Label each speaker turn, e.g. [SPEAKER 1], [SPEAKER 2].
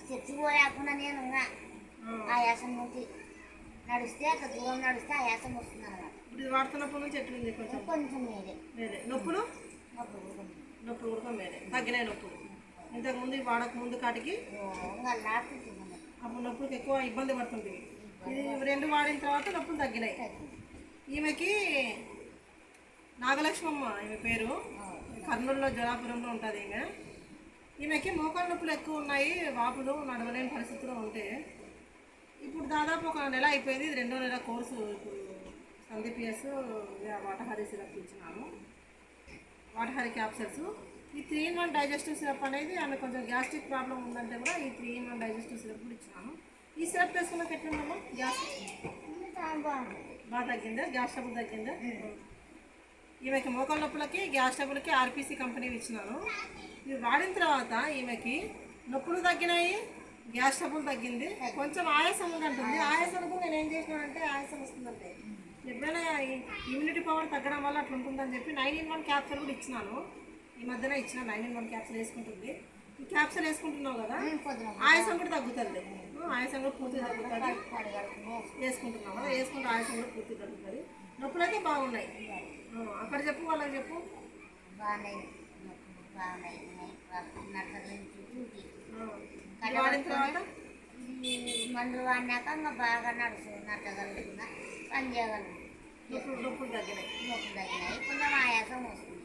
[SPEAKER 1] చచ్చిపోయాకుండా నేను ఆయాసం నుంచి నడిస్తే అట్లా దూరం నడిస్తే ఆయాసం వస్తుంది అన్నమాట.
[SPEAKER 2] ఇప్పుడు వాడుతున్నప్పటి నుంచి ఎట్లుంది? కొంచెం
[SPEAKER 1] కొంచెం మీరే
[SPEAKER 2] వేరే నొప్పులు నొప్పులు కూడా వేరే తగ్గినాయి నొప్పులు. ఇంతకుముందు వాడక ముందు కాటికి అప్పుడు నొప్పులకి ఎక్కువ ఇబ్బంది పడుతుంది. ఇది 2 వాడిన తర్వాత నొప్పులు తగ్గినాయి. ఈమెకి నాగలక్ష్మమ్మ ఈమె పేరు, కర్నూలులో జలాపురంలో ఉంటుంది. ఈమెకి మోకాళ్ళ నొప్పులు ఎక్కువ ఉన్నాయి, వాపులు నడవలేని పరిస్థితిలో ఉంటే ఇప్పుడు దాదాపు 1 నెల అయిపోయింది. ఇది 2వ నెల కోర్సు. ఇప్పుడు సందీపిఎస్ వాటహరి సిరప్ ఇచ్చినాము, వాటహరి క్యాప్సల్స్. ఈ 3-in-1 డైజెస్టివ్ సిరప్ అనేది ఆమె కొంచెం గ్యాస్ట్రిక్ ప్రాబ్లం ఉందంటే కూడా ఈ 3-in-1 డైజెస్టివ్ సిరప్ కూడా ఇచ్చినాము. ఈ సిరప్ వేసుకున్నాక ఎట్లుందమ్మా? గ్యాస్ బాగా తగ్గిందా? గ్యాస్ ట్రబుల్ తగ్గిందా? ఈమెకి మోకాళ్ళ నొప్పులకి గ్యాస్ ట్రబుల్కి ఆర్పిసి కంపెనీ ఇచ్చినాను. ఇది వాడిన తర్వాత ఈమెకి నొప్పులు తగ్గినాయి, గ్యాస్ ట్రబుల్ తగ్గింది, కొంచెం ఆయాసం ఉందంటుంది. ఆయాసానికి నేను ఏం చేసినానంటే ఆయాసం వస్తుందంటే ఎప్పుడైనా ఇమ్యూనిటీ పవర్ తగ్గడం వల్ల అట్లా ఉంటుందని చెప్పి 9-in-1 క్యాప్సూల్ కూడా ఇచ్చినాను. ఈ మధ్యన ఇచ్చిన 9-in-1 క్యాప్సూల్ వేసుకుంటుంది. ఈ క్యాప్సూల్ వేసుకుంటున్నావు కదా, ఆయాసం కూడా తగ్గుతుంది. ఆయాసం కూడా పూర్తిగా తగ్గుతుంది. వేసుకుంటున్నావు కదా, వేసుకుంటే ఆయాసం కూడా పూర్తిగా తగ్గుతుంది. నొప్పులు అయితే బాగున్నాయి. అక్కడ చెప్పు, వాళ్ళకి చెప్పు. వాడిన తర్వాత
[SPEAKER 1] మందులు వాడినాక ఇంకా బాగా నడచగలుగుతున్నా, పని చేయగలుగుతున్నా.
[SPEAKER 2] నొప్పులు తగ్గినాయి.
[SPEAKER 1] కొంచెం ఆయాసం వస్తుంది.